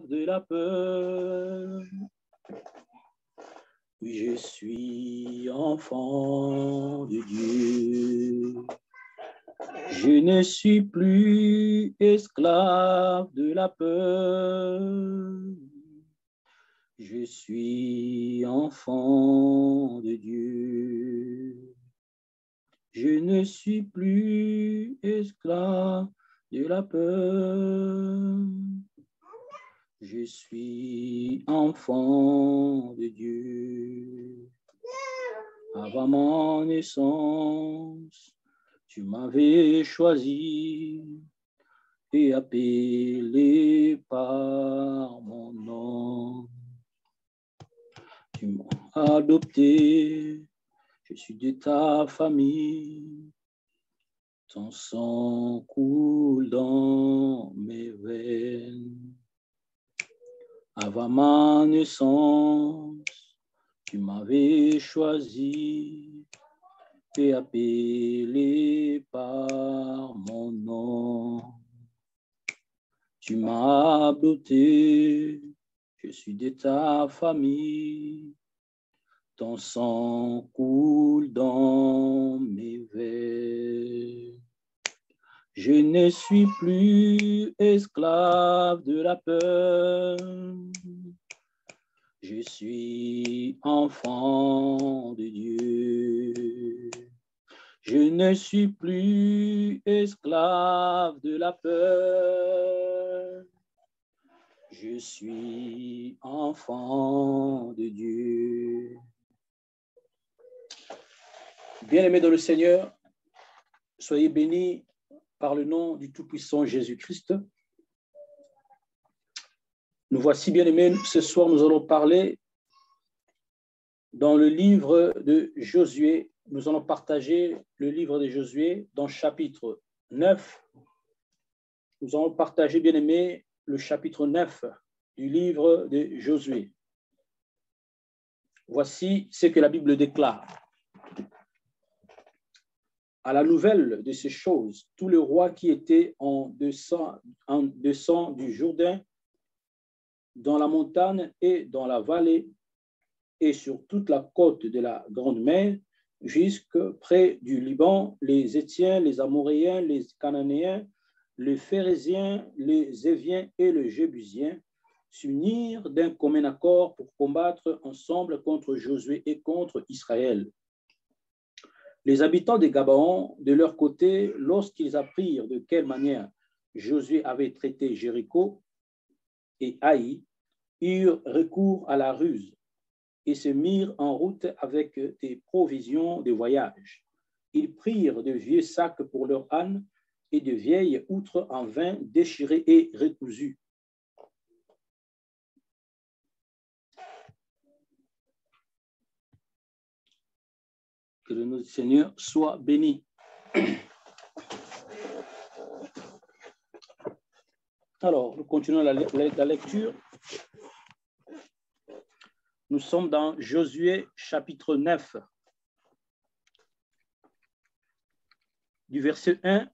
de la peur. Je suis enfant de Dieu. Je ne suis plus esclave de la peur. Je suis enfant de Dieu. Je ne suis plus esclave de la peur. Je suis enfant de Dieu. Avant mon naissance, tu m'avais choisi et appelé par mon nom. Tu m'as adopté, je suis de ta famille. Ton sang coule dans mes veines. Avant ma naissance, tu m'avais choisi et appelé par mon nom. Tu m'as adopté, je suis de ta famille. Ton sang coule dans mes veines. Je ne suis plus esclave de la peur. Je suis enfant de Dieu. Je ne suis plus esclave de la peur. Je suis enfant de Dieu. Bien-aimés dans le Seigneur, soyez bénis par le nom du Tout-Puissant Jésus-Christ. Nous voici, bien-aimés, ce soir nous allons parler dans le livre de Josué. Nous allons partager le livre de Josué dans le chapitre 9. Nous allons partager, bien-aimés, le chapitre 9 du livre de Josué. Voici ce que la Bible déclare. À la nouvelle de ces choses, tous les rois qui étaient en descend du Jourdain, dans la montagne et dans la vallée, et sur toute la côte de la Grande Mer, jusque près du Liban, les Héthiens, les Amoréens, les Cananéens, les Phérésiens, les Éviens et les Jébusiens, s'unirent d'un commun accord pour combattre ensemble contre Josué et contre Israël. Les habitants de Gabaon, de leur côté, lorsqu'ils apprirent de quelle manière Josué avait traité Jéricho et Haï, eurent recours à la ruse et se mirent en route avec des provisions de voyage. Ils prirent de vieux sacs pour leurs ânes et de vieilles outres en vin déchirées et recousues. Que le nom du Seigneur soit béni. Alors, nous continuons la lecture. Nous sommes dans Josué chapitre 9. Du verset 1,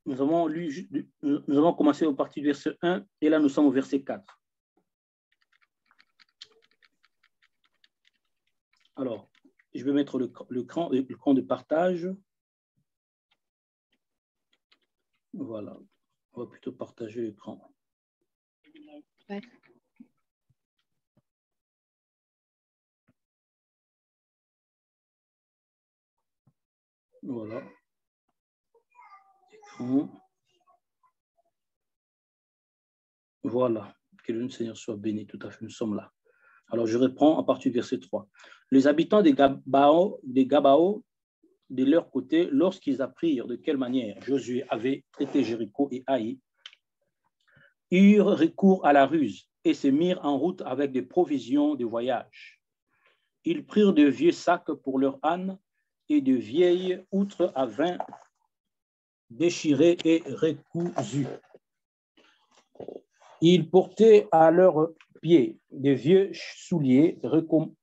nous avons commencé au parti du verset 1 et là nous sommes au verset 4. Alors, je vais mettre l'écran de partage. Voilà, on va plutôt partager l'écran. Ouais. Voilà. Écran. Voilà. Que le Seigneur soit béni, tout à fait, nous sommes là. Alors, je reprends à partir du verset 3. Les habitants des Gabao, de leur côté, lorsqu'ils apprirent de quelle manière Josué avait traité Jéricho et Haï, eurent recours à la ruse et se mirent en route avec des provisions de voyage. Ils prirent de vieux sacs pour leurs ânes et de vieilles outres à vin déchirées et recousues. Ils portaient à leurs pieds de vieux souliers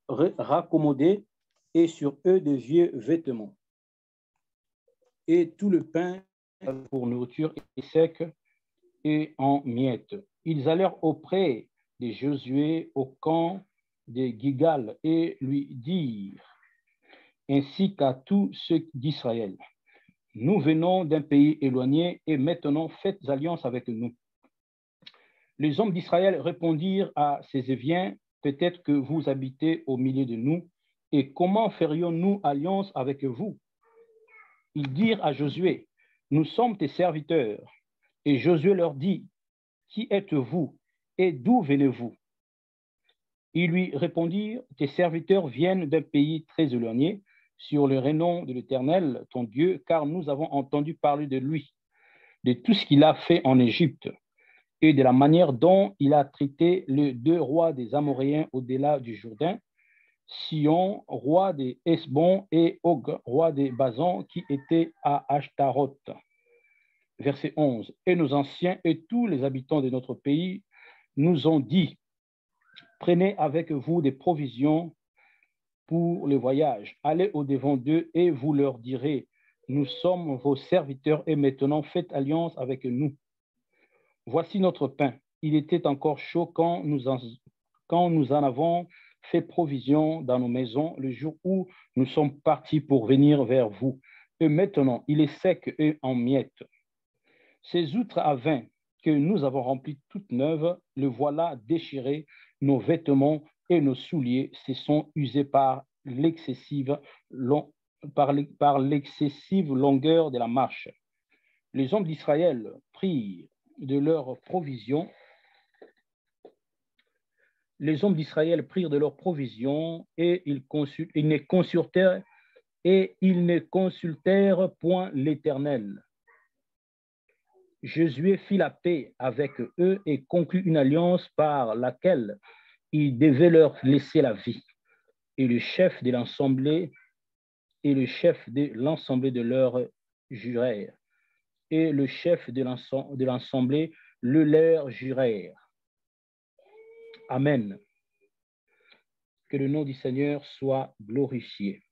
raccommodés et sur eux de vieux vêtements. Et tout le pain pour nourriture est sec et en miettes. Ils allèrent auprès de Josué au camp de Gigal et lui dirent, ainsi qu'à tous ceux d'Israël, nous venons d'un pays éloigné et maintenant faites alliance avec nous. Les hommes d'Israël répondirent à ces Éviens, peut-être que vous habitez au milieu de nous, et comment ferions-nous alliance avec vous? Ils dirent à Josué, nous sommes tes serviteurs. Et Josué leur dit, qui êtes-vous et d'où venez-vous? Ils lui répondirent, tes serviteurs viennent d'un pays très éloigné, sur le renom de l'Éternel, ton Dieu, car nous avons entendu parler de lui, de tout ce qu'il a fait en Égypte et de la manière dont il a traité les deux rois des Amoréens au-delà du Jourdain, Sion, roi des Hesbon, et Og, roi des Basan, qui étaient à Ashtaroth. Verset 11. Et nos anciens et tous les habitants de notre pays nous ont dit, prenez avec vous des provisions pour le voyage. Allez au-devant d'eux et vous leur direz, nous sommes vos serviteurs et maintenant faites alliance avec nous. Voici notre pain. Il était encore chaud quand nous en avons fait provision dans nos maisons le jour où nous sommes partis pour venir vers vous. Et maintenant, il est sec et en miettes. Ces outres à vin que nous avons remplies toutes neuves, le voilà déchiré, nos vêtements et nos souliers se sont usés par l'excessive longueur de la marche. Les hommes d'Israël prirent de leurs provisions. Les hommes d'Israël prirent de leurs provisions et ils ne consultèrent point l'Éternel. Josué fit la paix avec eux et conclut une alliance par laquelle il devait leur laisser la vie. Et le chef de l'assemblée de leur jurèrent. Et le chef de l'assemblée le leur jurèrent. Amen. Que le nom du Seigneur soit glorifié.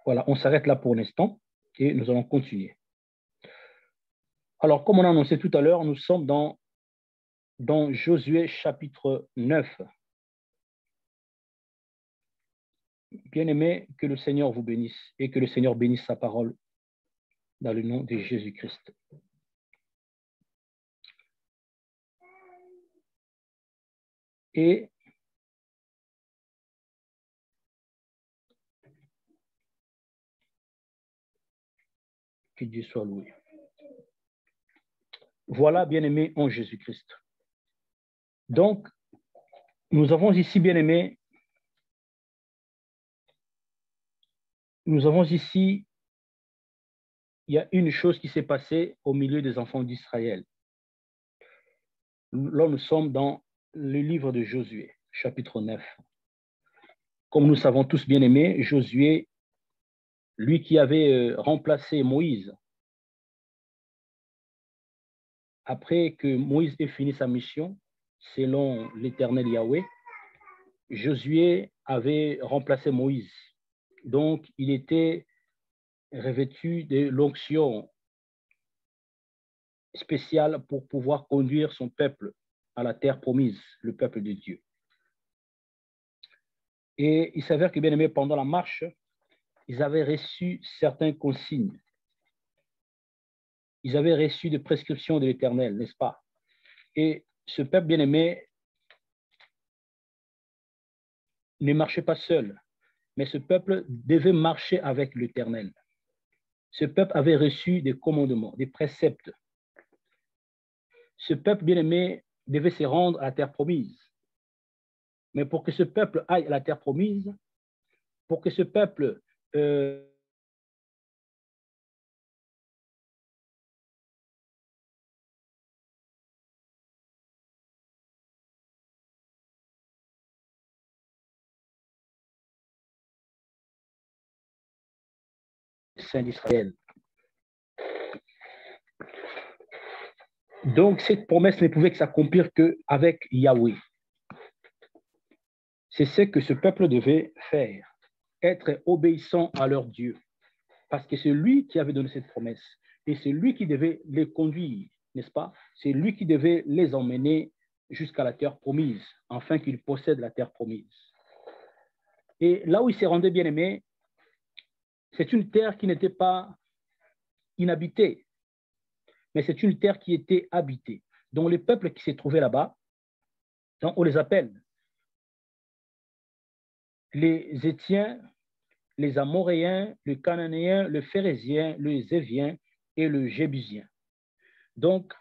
Voilà, on s'arrête là pour l'instant et nous allons continuer. Alors, comme on a annoncé tout à l'heure, nous sommes dans Josué chapitre 9. Bien-aimés, que le Seigneur vous bénisse et que le Seigneur bénisse sa parole dans le nom de Jésus-Christ. Et que Dieu soit loué. Voilà, bien-aimés en Jésus-Christ. Donc, nous avons ici, bien-aimés, il y a une chose qui s'est passée au milieu des enfants d'Israël. Là, nous sommes dans le livre de Josué, chapitre 9. Comme nous savons tous, bien-aimés, Josué, lui qui avait remplacé Moïse, après que Moïse ait fini sa mission, selon l'Éternel Yahweh, Josué avait remplacé Moïse. Donc, il était revêtu de l'onction spéciale pour pouvoir conduire son peuple à la terre promise, le peuple de Dieu. Et il s'avère que, bien aimé, pendant la marche, ils avaient reçu certaines consignes. Ils avaient reçu des prescriptions de l'Éternel, n'est-ce pas? Et ce peuple bien-aimé ne marchait pas seul, mais ce peuple devait marcher avec l'Éternel. Ce peuple avait reçu des commandements, des préceptes. Ce peuple bien-aimé devait se rendre à la terre promise. Mais pour que ce peuple aille à la terre promise, pour que ce peuple Saint d'Israël. Donc, cette promesse ne pouvait s'accomplir qu'avec Yahweh. C'est ce que ce peuple devait faire, être obéissant à leur Dieu, parce que c'est lui qui avait donné cette promesse et c'est lui qui devait les conduire n'est-ce pas? C'est lui qui devait les emmener jusqu'à la terre promise, afin qu'ils possèdent la terre promise. Et là où il s'est rendu bien-aimé, c'est une terre qui n'était pas inhabitée, mais c'est une terre qui était habitée. Donc les peuples qui s'est trouvé là-bas, on les appelle les Étiens, les Amoréens, le Cananéen, le Phérézien, le Zévien et le Jébusien. Donc,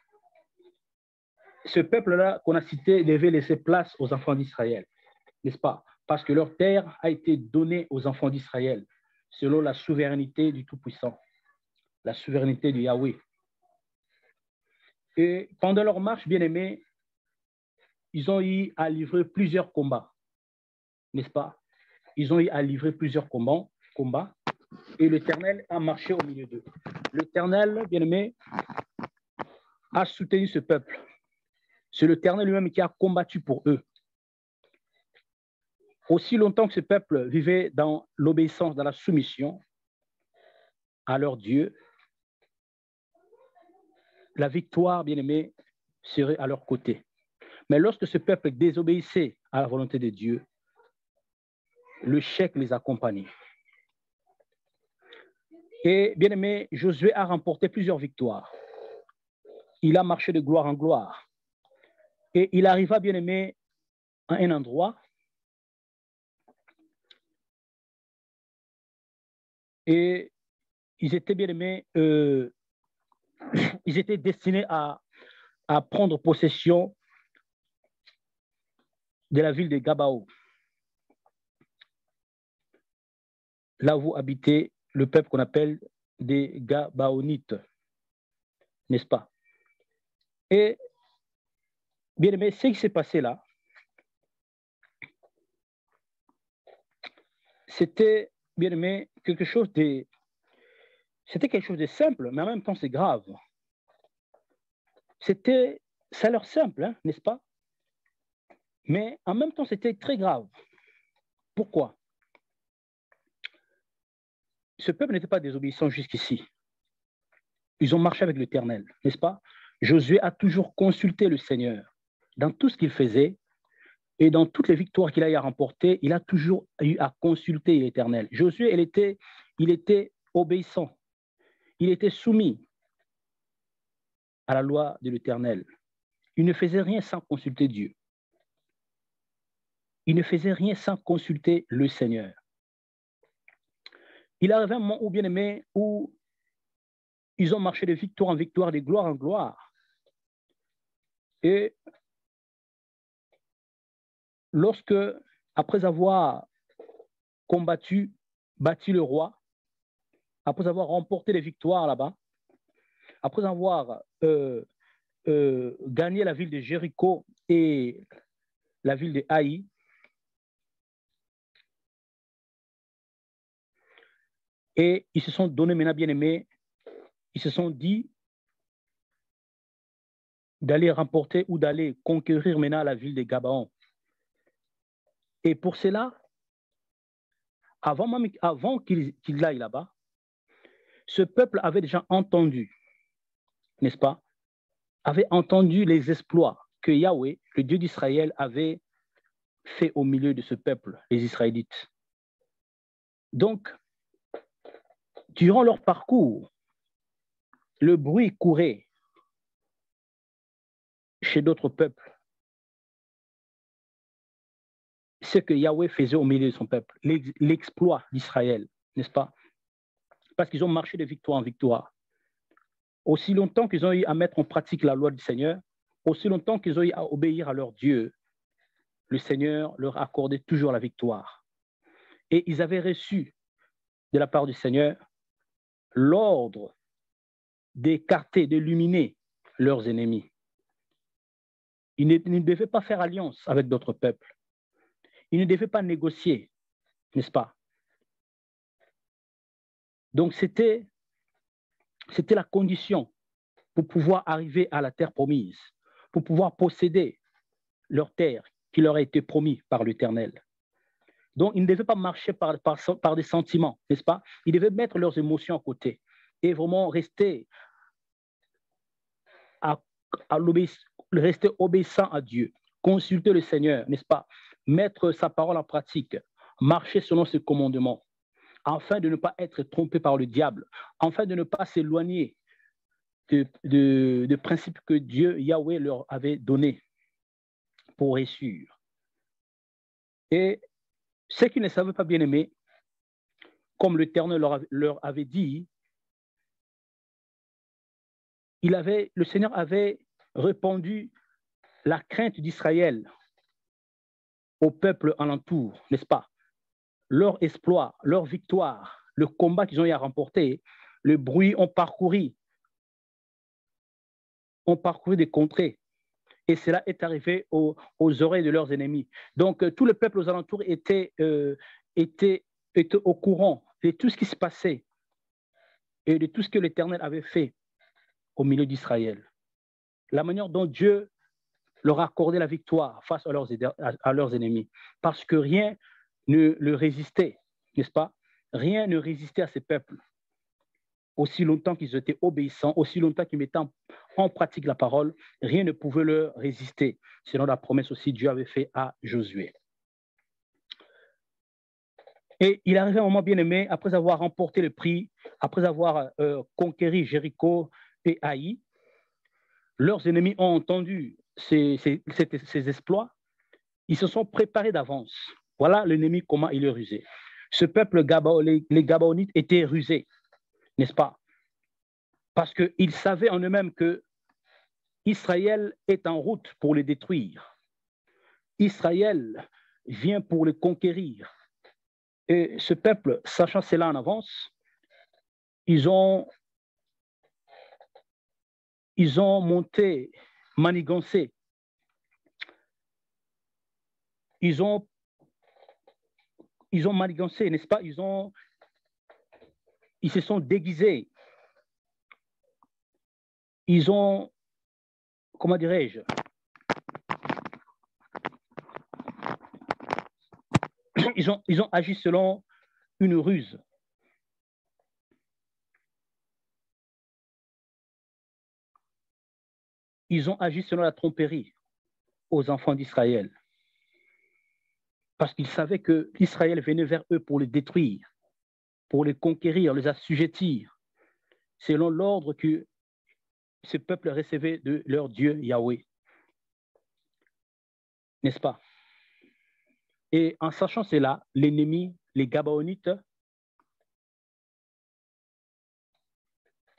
ce peuple-là qu'on a cité devait laisser place aux enfants d'Israël, n'est-ce pas? Parce que leur terre a été donnée aux enfants d'Israël selon la souveraineté du Tout-Puissant, la souveraineté du Yahweh. Et pendant leur marche, bien-aimés, ils ont eu à livrer plusieurs combats, n'est-ce pas? Ils ont eu à livrer plusieurs combats, et l'Éternel a marché au milieu d'eux. L'Éternel, bien-aimé, a soutenu ce peuple. C'est l'Éternel lui-même qui a combattu pour eux. Aussi longtemps que ce peuple vivait dans l'obéissance, dans la soumission à leur Dieu, la victoire, bien-aimé, serait à leur côté. Mais lorsque ce peuple désobéissait à la volonté de Dieu, le chèque les accompagnait. Et bien aimé, Josué a remporté plusieurs victoires. Il a marché de gloire en gloire. Et il arriva, bien aimé, à un endroit et ils étaient, bien aimés, ils étaient destinés à prendre possession de la ville de Gabao, là où habitait le peuple qu'on appelle des Gabaonites, n'est-ce pas? Et bien aimé, ce qui s'est passé là, c'était, bien aimé, quelque chose de simple, mais en même temps c'est grave. Ça a l'air simple, hein, n'est-ce pas? Mais en même temps c'était très grave. Pourquoi? Ce peuple n'était pas désobéissant jusqu'ici. Ils ont marché avec l'Éternel, n'est-ce pas? Josué a toujours consulté le Seigneur dans tout ce qu'il faisait et dans toutes les victoires qu'il a eu à remporter, il a toujours eu à consulter l'Éternel. Josué, il était obéissant, il était soumis à la loi de l'Éternel. Il ne faisait rien sans consulter Dieu. Il ne faisait rien sans consulter le Seigneur. Il arrive un moment où, bien aimé, où ils ont marché de victoire en victoire, de gloire en gloire. Et lorsque, après avoir combattu, battu le roi, après avoir remporté les victoires là-bas, après avoir gagné la ville de Jéricho et la ville de Haï, et ils se sont donnés maintenant, bien aimés, ils se sont dit d'aller remporter ou d'aller conquérir maintenant la ville de Gabaon. Et pour cela, avant qu'ils aillent là-bas, ce peuple avait déjà entendu, n'est-ce pas, avait entendu les exploits que Yahweh, le Dieu d'Israël, avait fait au milieu de ce peuple, les Israélites. Donc, durant leur parcours, le bruit courait chez d'autres peuples. Ce que Yahweh faisait au milieu de son peuple, l'exploit d'Israël, n'est-ce pas? Parce qu'ils ont marché de victoire en victoire. Aussi longtemps qu'ils ont eu à mettre en pratique la loi du Seigneur, aussi longtemps qu'ils ont eu à obéir à leur Dieu, le Seigneur leur accordait toujours la victoire. Et ils avaient reçu de la part du Seigneur l'ordre d'écarter, d'éliminer leurs ennemis. Ils ne devaient pas faire alliance avec d'autres peuples. Ils ne devaient pas négocier, n'est-ce pas? Donc, c'était la condition pour pouvoir arriver à la terre promise, pour pouvoir posséder leur terre qui leur a été promise par l'Éternel. Donc, ils ne devaient pas marcher par des sentiments, n'est-ce pas? Ils devaient mettre leurs émotions à côté et vraiment rester à rester obéissant à Dieu, consulter le Seigneur, n'est-ce pas? Mettre sa parole en pratique, marcher selon ses commandements, afin de ne pas être trompé par le diable, afin de ne pas s'éloigner de principes que Dieu, Yahweh, leur avait donnés pour réussir. Et ceux qui ne savaient pas bien aimer, comme l'Éternel leur avait dit, le Seigneur avait répandu la crainte d'Israël au peuple alentour, n'est-ce pas? Leur exploit, leur victoire, le combat qu'ils ont eu à remporter, le bruit ont parcouru des contrées. Et cela est arrivé aux oreilles de leurs ennemis. Donc, tout le peuple aux alentours était au courant de tout ce qui se passait et de tout ce que l'Éternel avait fait au milieu d'Israël. La manière dont Dieu leur a accordé la victoire face à leurs ennemis. Parce que rien ne le résistait, n'est-ce pas? Rien ne résistait à ces peuples. Aussi longtemps qu'ils étaient obéissants, aussi longtemps qu'ils mettaient en pratique la parole, rien ne pouvait leur résister, selon la promesse aussi Dieu avait fait à Josué. Et il arrivait un moment bien aimé, après avoir remporté le prix, après avoir conquéri Jéricho et Haï, leurs ennemis ont entendu ces exploits, ils se sont préparés d'avance. Voilà l'ennemi, comment il est rusé. Ce peuple, les Gabaonites, étaient rusés, n'est-ce pas? Parce qu'ils savaient en eux-mêmes que Israël est en route pour les détruire. Israël vient pour les conquérir. Et ce peuple, sachant cela en avance, ils ont monté, manigancé. Ils ont manigancé, n'est-ce pas? Ils se sont déguisés. Ils ont, comment dirais-je, ils ont agi selon une ruse. Ils ont agi selon la tromperie aux enfants d'Israël. Parce qu'ils savaient que Israël venait vers eux pour les détruire, pour les conquérir, les assujettir, selon l'ordre que ce peuple recevait de leur Dieu Yahweh. N'est-ce pas? Et en sachant cela, l'ennemi, les Gabaonites,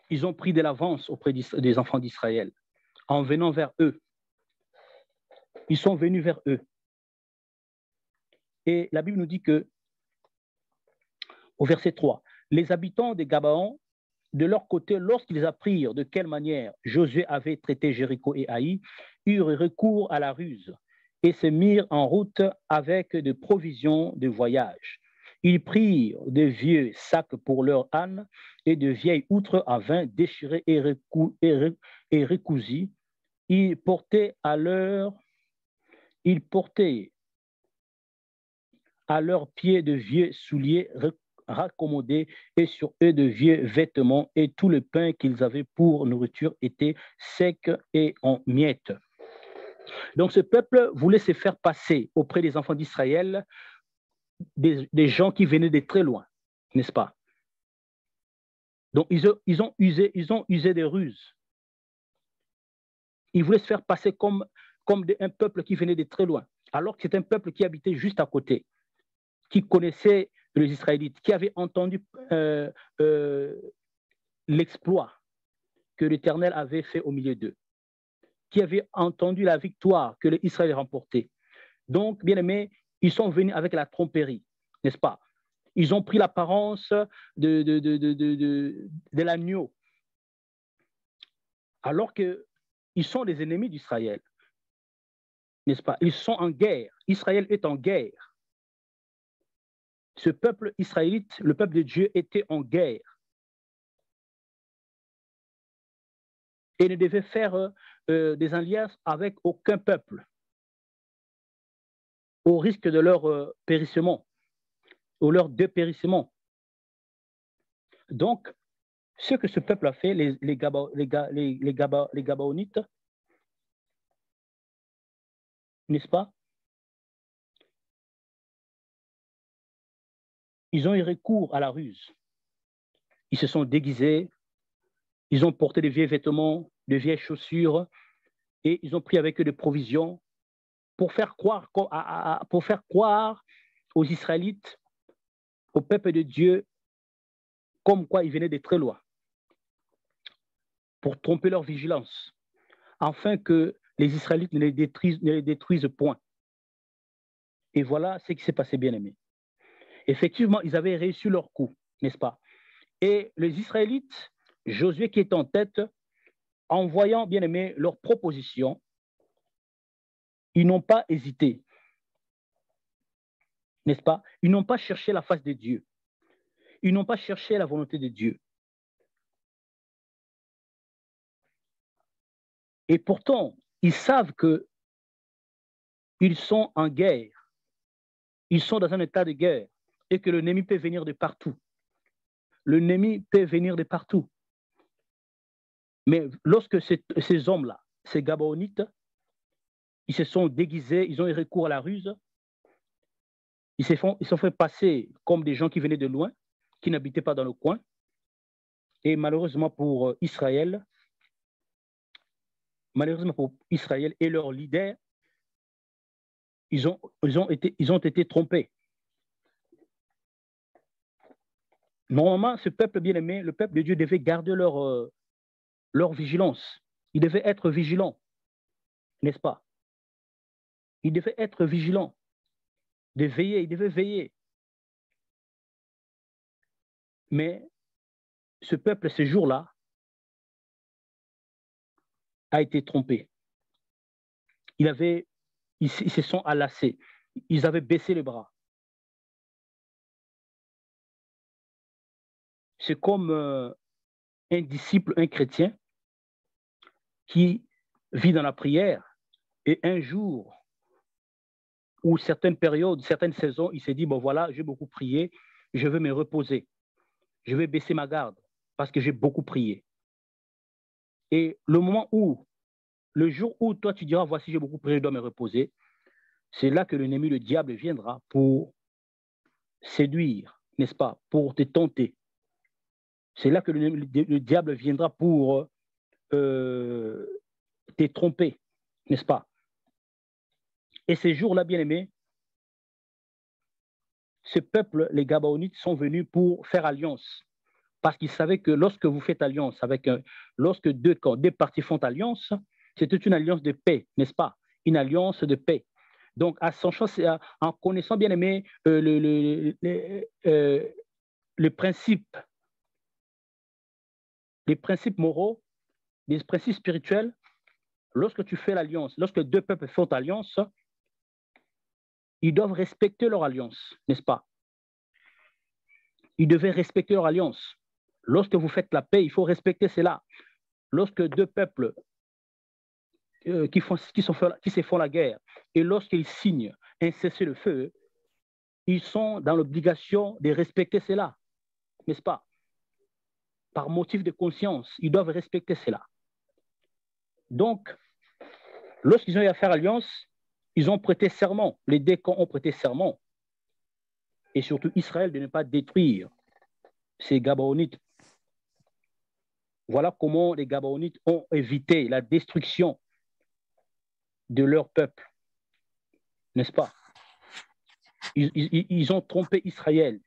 ils ont pris de l'avance auprès des enfants d'Israël, en venant vers eux. Ils sont venus vers eux. Et la Bible nous dit que, au verset 3, les habitants des Gabaon, de leur côté, lorsqu'ils apprirent de quelle manière Josué avait traité Jéricho et Haï, eurent recours à la ruse et se mirent en route avec des provisions de voyage. Ils prirent de vieux sacs pour leurs ânes et de vieilles outres à vin déchirées et recousues. Ils portaient à leurs pieds de vieux souliers raccommodés et sur eux de vieux vêtements, et tout le pain qu'ils avaient pour nourriture était sec et en miettes. Donc ce peuple voulait se faire passer auprès des enfants d'Israël des gens qui venaient de très loin, n'est-ce pas? Donc ils ont usé des ruses. Ils voulaient se faire passer comme un peuple qui venait de très loin, alors que c'est un peuple qui habitait juste à côté, qui connaissait les Israélites, qui avaient entendu l'exploit que l'Éternel avait fait au milieu d'eux, qui avaient entendu la victoire que l'Israël remportait. Donc, bien aimés, ils sont venus avec la tromperie, n'est-ce pas? Ils ont pris l'apparence de l'agneau, alors qu'ils sont les ennemis d'Israël, n'est-ce pas? Ils sont en guerre. Israël est en guerre. Ce peuple israélite, le peuple de Dieu, était en guerre. Et ne devait faire des alliances avec aucun peuple, au risque de leur périssement, ou leur dépérissement. Donc, ce que ce peuple a fait, les Gabaonites, n'est-ce pas? Ils ont eu recours à la ruse. Ils se sont déguisés, ils ont porté de vieux vêtements, de vieilles chaussures, et ils ont pris avec eux des provisions pour faire croire aux Israélites, au peuple de Dieu, comme quoi ils venaient de très loin, pour tromper leur vigilance, afin que les Israélites ne les détruisent point. Et voilà ce qui s'est passé, bien aimé. Effectivement, ils avaient réussi leur coup, n'est-ce pas? Et les Israélites, Josué qui est en tête, en voyant, bien aimé, leur proposition, ils n'ont pas hésité, n'est-ce pas? Ils n'ont pas cherché la face de Dieu. Ils n'ont pas cherché la volonté de Dieu. Et pourtant, ils savent qu'ils sont en guerre. Ils sont dans un état de guerre et que l'ennemi peut venir de partout. L'ennemi peut venir de partout. Mais lorsque ces hommes-là, ces Gabaonites, ils se sont déguisés, ils ont eu recours à la ruse, ils se sont fait passer comme des gens qui venaient de loin, qui n'habitaient pas dans le coin. Et malheureusement pour Israël et leurs leaders, ils ont été trompés. Normalement, ce peuple bien-aimé, le peuple de Dieu devait garder leur vigilance. Ils devaient être vigilants, n'est-ce pas? Ils devaient être vigilants, ils devaient veiller. Mais ce peuple, ce jour-là, a été trompé. Ils se sont enlacés. Ils avaient baissé les bras. C'est comme un disciple, un chrétien, qui vit dans la prière et un jour ou certaines périodes, certaines saisons, il s'est dit, bon voilà, j'ai beaucoup prié, je veux me reposer. Je vais baisser ma garde parce que j'ai beaucoup prié. Et le jour où toi tu diras, voici, j'ai beaucoup prié, je dois me reposer, c'est là que l'ennemi, le diable, viendra pour séduire, n'est-ce pas, pour te tenter. C'est là que le diable viendra pour te tromper, n'est-ce pas? Et ces jours-là, bien aimés, ce peuple, les Gabaonites, sont venus pour faire alliance. Parce qu'ils savaient que lorsque vous faites alliance lorsque deux parties font alliance, c'était une alliance de paix, n'est-ce pas? Une alliance de paix. Donc, en connaissant bien aimé les principes moraux, les principes spirituels, lorsque tu fais l'alliance, lorsque deux peuples font alliance, ils doivent respecter leur alliance, n'est-ce pas? Ils devaient respecter leur alliance. Lorsque vous faites la paix, il faut respecter cela. Lorsque deux peuples qui se font la guerre, et lorsqu'ils signent un cessez-le-feu, ils sont dans l'obligation de respecter cela, n'est-ce pas? Par motif de conscience, ils doivent respecter cela. Donc, lorsqu'ils ont eu à faire alliance, ils ont prêté serment, les deux camps ont prêté serment, et surtout Israël de ne pas détruire ces Gabaonites. Voilà comment les Gabaonites ont évité la destruction de leur peuple, n'est-ce pas? Ils ont trompé Israël.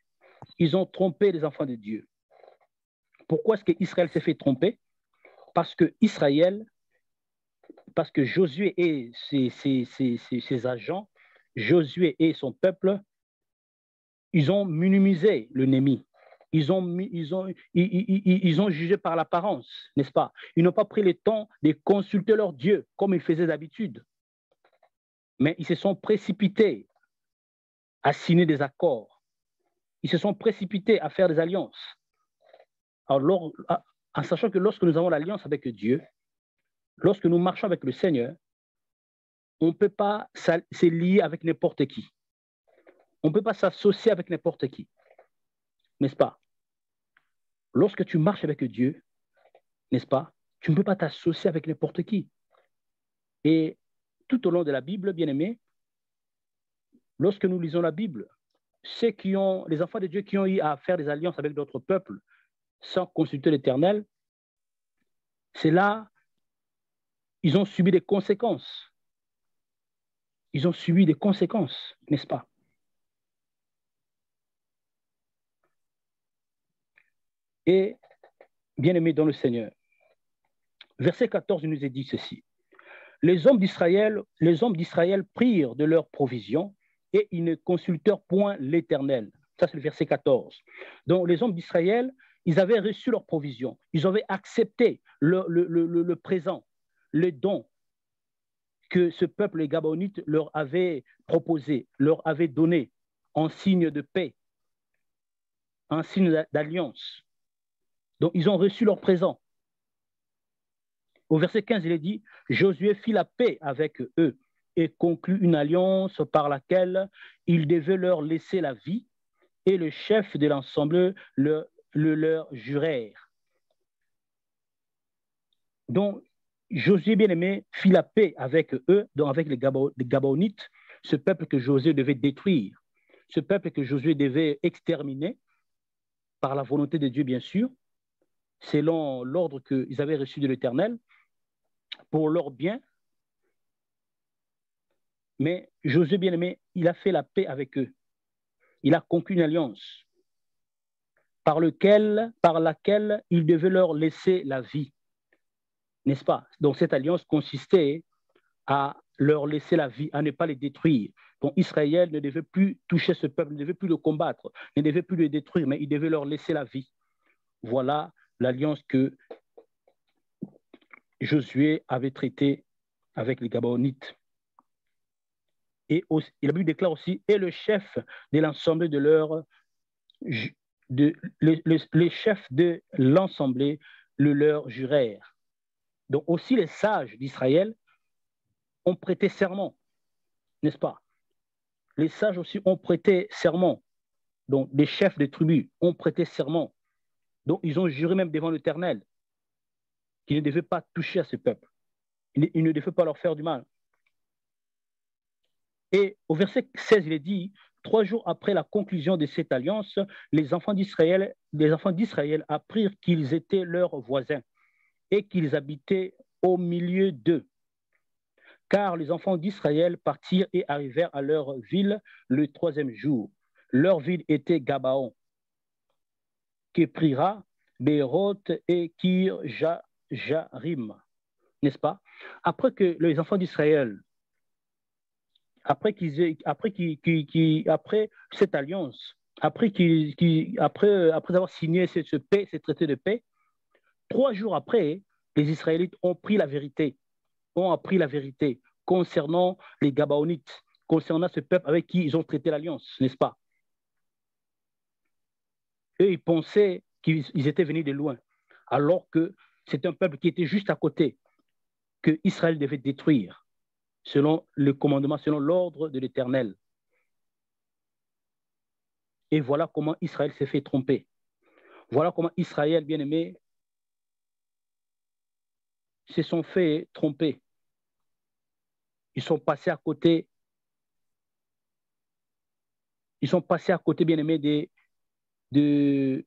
Ils ont trompé les enfants de Dieu. Pourquoi est-ce qu'Israël s'est fait tromper? Parce que Josué et ses agents, Josué et son peuple, ils ont minimisé l'ennemi. Ils ont jugé par l'apparence, n'est-ce pas? Ils n'ont pas pris le temps de consulter leur Dieu comme ils faisaient d'habitude. Mais ils se sont précipités à signer des accords. Ils se sont précipités à faire des alliances. Alors, en sachant que lorsque nous avons l'alliance avec Dieu, lorsque nous marchons avec le Seigneur, on ne peut pas se lier avec n'importe qui. On ne peut pas s'associer avec n'importe qui. N'est-ce pas? Lorsque tu marches avec Dieu, n'est-ce pas? Tu ne peux pas t'associer avec n'importe qui. Et tout au long de la Bible, bien-aimés, lorsque nous lisons la Bible, les enfants de Dieu qui ont eu à faire des alliances avec d'autres peuples sans consulter l'Éternel, c'est là, ils ont subi des conséquences. Ils ont subi des conséquences, n'est-ce pas? Et, bien-aimés dans le Seigneur, verset 14 nous est dit ceci. Les hommes d'Israël prirent de leurs provisions et ils ne consultèrent point l'Éternel. Ça, c'est le verset 14. Donc, les hommes d'Israël, ils avaient reçu leurs provisions. Ils avaient accepté le présent, le don que ce peuple, les Gabonites, leur avait proposé, leur avait donné en signe de paix, en signe d'alliance. Donc, ils ont reçu leur présent. Au verset 15, il est dit, Josué fit la paix avec eux et conclut une alliance par laquelle il devait leur laisser la vie et le chef de l'ensemble le leur jurèrent. Donc, Josué bien-aimé fit la paix avec eux, donc avec les Gabonites, ce peuple que Josué devait détruire, ce peuple que Josué devait exterminer par la volonté de Dieu, bien sûr, selon l'ordre qu'ils avaient reçu de l'Éternel, pour leur bien. Mais Josué bien-aimé, il a fait la paix avec eux. Il a conclu une alliance par laquelle il devait leur laisser la vie. N'est-ce pas? Donc cette alliance consistait à leur laisser la vie, à ne pas les détruire. Donc Israël ne devait plus toucher ce peuple, ne devait plus le combattre, ne devait plus le détruire, mais il devait leur laisser la vie. Voilà l'alliance que Josué avait traitée avec les Gabonites. Et aussi, la Bible déclare aussi, et le chef de l'ensemble de leur, les chefs de l'ensemble le leur jurèrent. Donc aussi les sages d'Israël ont prêté serment, n'est-ce pas? Les sages aussi ont prêté serment. Donc les chefs des tribus ont prêté serment. Donc ils ont juré même devant l'Éternel qu'ils ne devaient pas toucher à ce peuple. Ils ne devaient pas leur faire du mal. Et au verset 16, il est dit, 3 jours après la conclusion de cette alliance, les enfants d'Israël apprirent qu'ils étaient leurs voisins et qu'ils habitaient au milieu d'eux. Car les enfants d'Israël partirent et arrivèrent à leur ville le 3e jour. Leur ville était Gabaon, Képrira, Béroth et Kirjarim, n'est-ce pas? Après que les enfants d'Israël, après cette alliance, après avoir signé ce traité de paix, 3 jours après, les Israélites ont appris la vérité concernant les Gabaonites, concernant ce peuple avec qui ils ont traité l'alliance, n'est-ce pas? Eux, ils pensaient qu'ils étaient venus de loin, alors que c'est un peuple qui était juste à côté, que Israël devait détruire, selon le commandement, selon l'ordre de l'Éternel. Et voilà comment Israël s'est fait tromper. Voilà comment Israël, bien-aimé, se sont fait tromper. Ils sont passés à côté, bien-aimé, du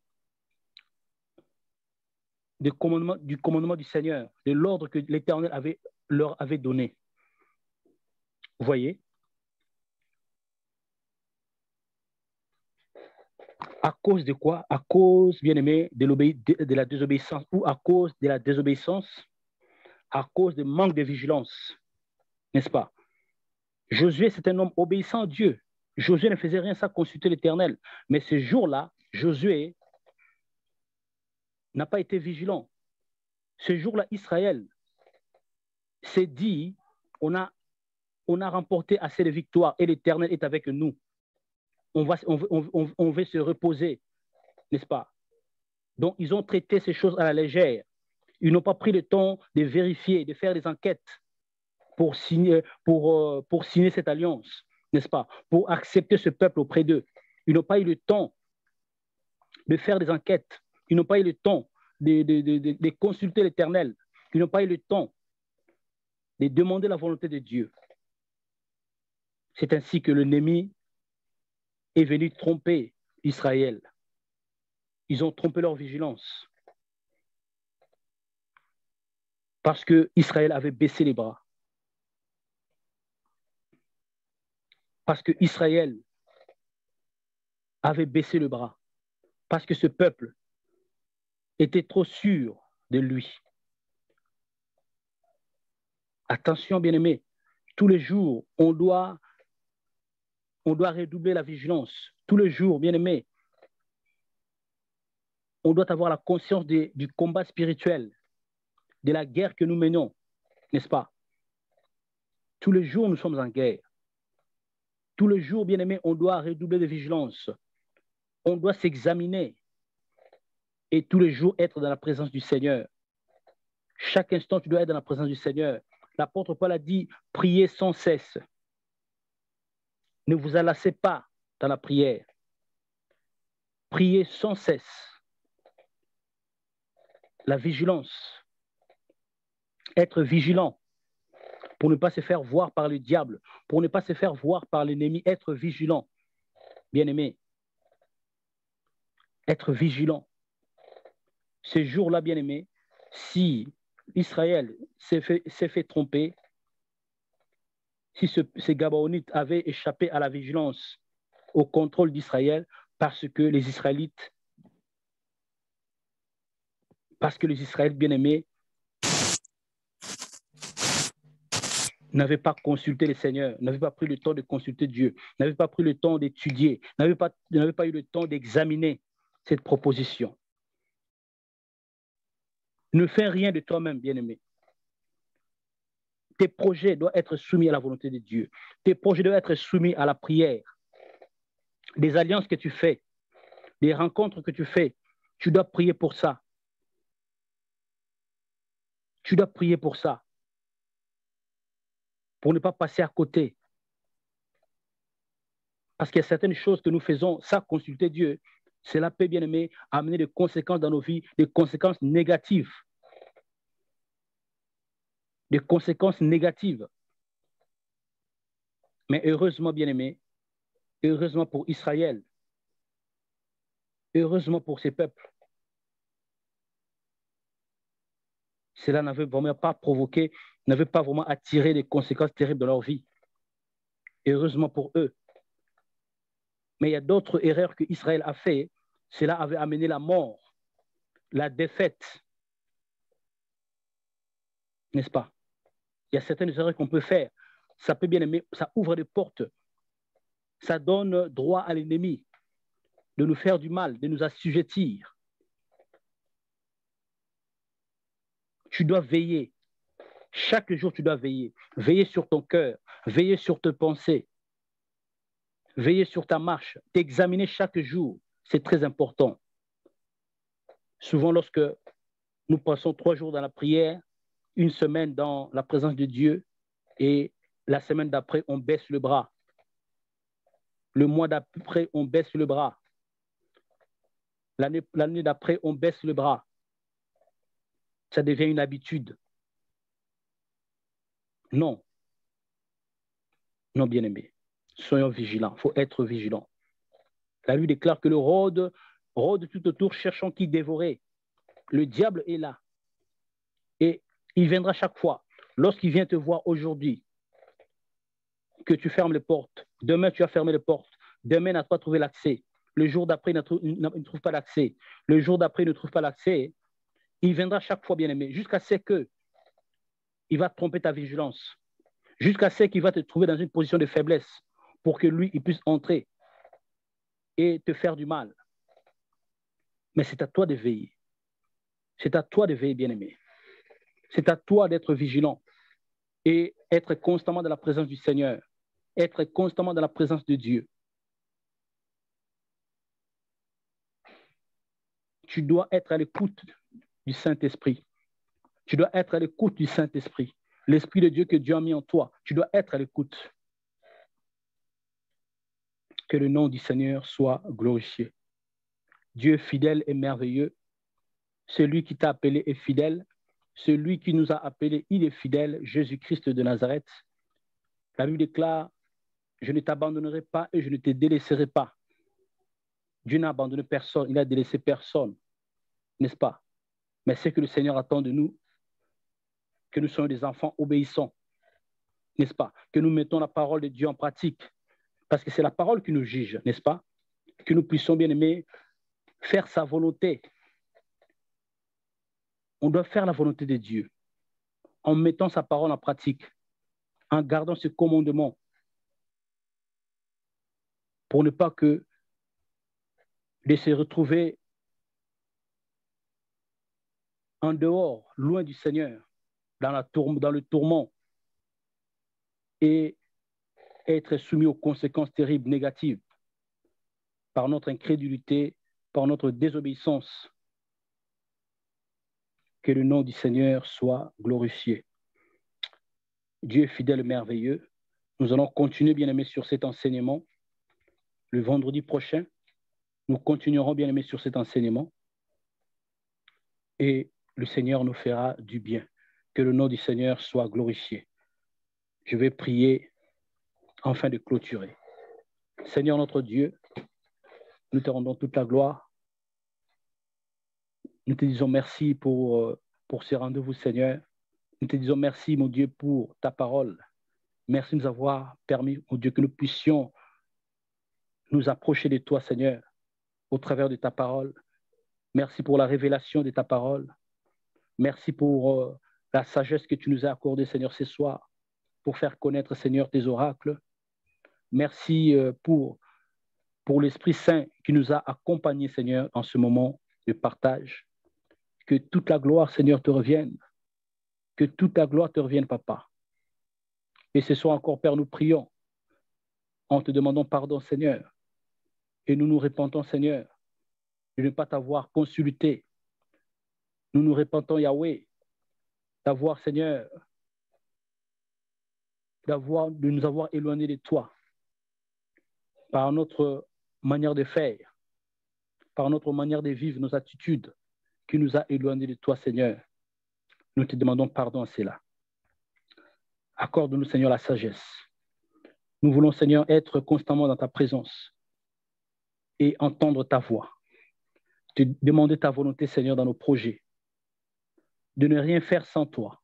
commandement du Seigneur, de l'ordre que l'Éternel leur avait donné. Vous voyez? À cause de quoi? À cause, bien-aimé, de la désobéissance, ou à cause de la désobéissance, à cause de manque de vigilance, n'est-ce pas? Josué, c'est un homme obéissant à Dieu. Josué ne faisait rien sans consulter l'Éternel. Mais ce jour-là, Josué n'a pas été vigilant. Ce jour-là, Israël s'est dit, on a remporté assez de victoires et l'Éternel est avec nous. On va se reposer, n'est-ce pas? Donc, ils ont traité ces choses à la légère. Ils n'ont pas pris le temps de vérifier, de faire des enquêtes pour signer cette alliance, n'est-ce pas? Pour accepter ce peuple auprès d'eux. Ils n'ont pas eu le temps de faire des enquêtes. Ils n'ont pas eu le temps de consulter l'Éternel. Ils n'ont pas eu le temps de demander la volonté de Dieu. C'est ainsi que l'ennemi est venu tromper Israël. Ils ont trompé leur vigilance. Parce que Israël avait baissé les bras. Parce que Israël avait baissé le bras. Parce que ce peuple était trop sûr de lui. Attention, bien-aimés, tous les jours, on doit redoubler la vigilance. Tous les jours, bien-aimés, on doit avoir la conscience du combat spirituel, de la guerre que nous menons, n'est-ce pas? Tous les jours, nous sommes en guerre. Tous les jours, bien-aimés, on doit redoubler de vigilance. On doit s'examiner et tous les jours être dans la présence du Seigneur. Chaque instant, tu dois être dans la présence du Seigneur. L'apôtre Paul a dit, priez sans cesse. Ne vous enlacez pas dans la prière. Priez sans cesse. La vigilance. Être vigilant pour ne pas se faire voir par le diable, pour ne pas se faire voir par l'ennemi. Être vigilant. Bien-aimé. Être vigilant. Ce jour-là, bien-aimé, si Israël s'est fait tromper, si ces Gabaonites avaient échappé à la vigilance, au contrôle d'Israël, parce que les Israélites, bien-aimés, n'avaient pas consulté le Seigneur, n'avaient pas pris le temps de consulter Dieu, n'avaient pas pris le temps d'étudier, n'avaient pas eu le temps d'examiner cette proposition. Ne fais rien de toi-même, bien-aimé. Tes projets doivent être soumis à la volonté de Dieu. Tes projets doivent être soumis à la prière. Les alliances que tu fais, les rencontres que tu fais, tu dois prier pour ça. Tu dois prier pour ça. Pour ne pas passer à côté. Parce qu'il y a certaines choses que nous faisons sans consulter Dieu. Cela peut, bien aimé, amener des conséquences dans nos vies, des conséquences négatives. Des conséquences négatives. Mais heureusement, bien aimé, heureusement pour Israël, heureusement pour ces peuples, cela n'avait vraiment pas provoqué, n'avait pas vraiment attiré des conséquences terribles dans leur vie. Heureusement pour eux. Mais il y a d'autres erreurs que Israël a fait. Cela avait amené la mort, la défaite. N'est-ce pas? Il y a certaines erreurs qu'on peut faire. Ça peut bien aimer, ça ouvre des portes. Ça donne droit à l'ennemi de nous faire du mal, de nous assujettir. Tu dois veiller. Chaque jour, tu dois veiller. Veiller sur ton cœur, veiller sur tes pensées, veiller sur ta marche, t'examiner chaque jour. C'est très important. Souvent, lorsque nous passons 3 jours dans la prière, 1 semaine dans la présence de Dieu, et la semaine d'après, on baisse le bras. Le mois d'après, on baisse le bras. L'année d'après, on baisse le bras. Ça devient une habitude. Non. Non, bien-aimés. Soyons vigilants. Il faut être vigilants. La Bible déclare que le rôde tout autour, cherchant qui dévorer. Le diable est là. Et il viendra chaque fois. Lorsqu'il vient te voir aujourd'hui, que tu fermes les portes. Demain, tu as fermé les portes. Demain, il n'a pas trouvé l'accès. Le jour d'après, il ne trouve pas l'accès. Le jour d'après, il ne trouve pas l'accès. Il viendra chaque fois, bien-aimé, jusqu'à ce qu'il va tromper ta vigilance. Jusqu'à ce qu'il va te trouver dans une position de faiblesse pour que lui, il puisse entrer et te faire du mal. Mais c'est à toi de veiller. C'est à toi de veiller, bien-aimé. C'est à toi d'être vigilant et être constamment dans la présence du Seigneur. Être constamment dans la présence de Dieu. Tu dois être à l'écoute du Saint-Esprit. Tu dois être à l'écoute du Saint-Esprit. L'Esprit de Dieu que Dieu a mis en toi. Tu dois être à l'écoute. Que le nom du Seigneur soit glorifié. Dieu fidèle et merveilleux. Celui qui t'a appelé est fidèle. Celui qui nous a appelés, il est fidèle. Jésus-Christ de Nazareth. La Bible déclare, Je ne t'abandonnerai pas et je ne te délaisserai pas. Dieu n'a abandonné personne, il n'a délaissé personne, n'est-ce pas? Mais c'est que le Seigneur attend de nous, que nous soyons des enfants obéissants, n'est-ce pas? Que nous mettons la parole de Dieu en pratique, parce que c'est la parole qui nous juge, n'est-ce pas? Que nous puissions, bien aimés, faire sa volonté. On doit faire la volonté de Dieu en mettant sa parole en pratique, en gardant ce commandement, pour ne pas que de se retrouver en dehors, loin du Seigneur, dans le tourment, et être soumis aux conséquences terribles, négatives, par notre incrédulité, par notre désobéissance. Que le nom du Seigneur soit glorifié. Dieu est fidèle et merveilleux. Nous allons continuer, bien-aimés, sur cet enseignement. Le vendredi prochain, nous continuerons, bien-aimés, sur cet enseignement. Et le Seigneur nous fera du bien. Que le nom du Seigneur soit glorifié. Je vais prier afin de clôturer. Seigneur notre Dieu, nous te rendons toute la gloire. Nous te disons merci pour ce rendez-vous, Seigneur. Nous te disons merci, mon Dieu, pour ta parole. Merci de nous avoir permis, mon Dieu, que nous puissions nous approcher de toi, Seigneur, au travers de ta parole. Merci pour la révélation de ta parole. Merci pour la sagesse que tu nous as accordée, Seigneur, ce soir, pour faire connaître, Seigneur, tes oracles. Merci pour l'Esprit Saint qui nous a accompagnés, Seigneur, en ce moment de partage. Que toute la gloire, Seigneur, te revienne. Que toute la gloire te revienne, Papa. Et ce soir encore, Père, nous prions en te demandant pardon, Seigneur. Et nous nous repentons, Seigneur, de ne pas t'avoir consulté. Nous nous repentons, Yahweh, d'avoir, Seigneur, de nous avoir éloignés de toi par notre manière de faire, par notre manière de vivre, nos attitudes, qui nous a éloignés de toi, Seigneur. Nous te demandons pardon à cela. Accorde-nous, Seigneur, la sagesse. Nous voulons, Seigneur, être constamment dans ta présence et entendre ta voix. Te demander ta volonté, Seigneur, dans nos projets. De ne rien faire sans toi.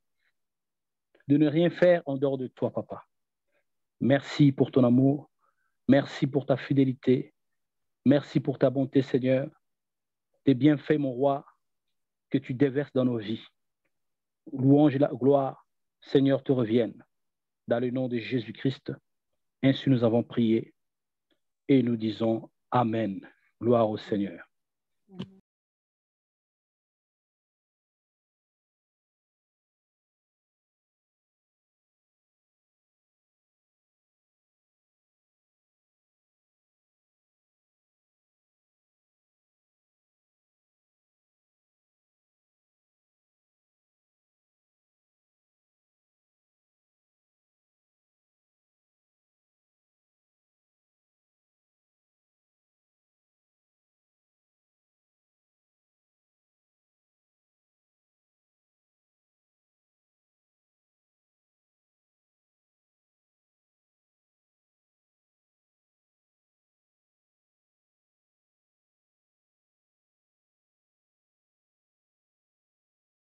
De ne rien faire en dehors de toi, Papa. Merci pour ton amour. Merci pour ta fidélité. Merci pour ta bonté, Seigneur. Tes bienfaits, mon roi, que tu déverses dans nos vies. Louange et la gloire, Seigneur, te reviennent. Dans le nom de Jésus-Christ, ainsi nous avons prié et nous disons Amen. Gloire au Seigneur.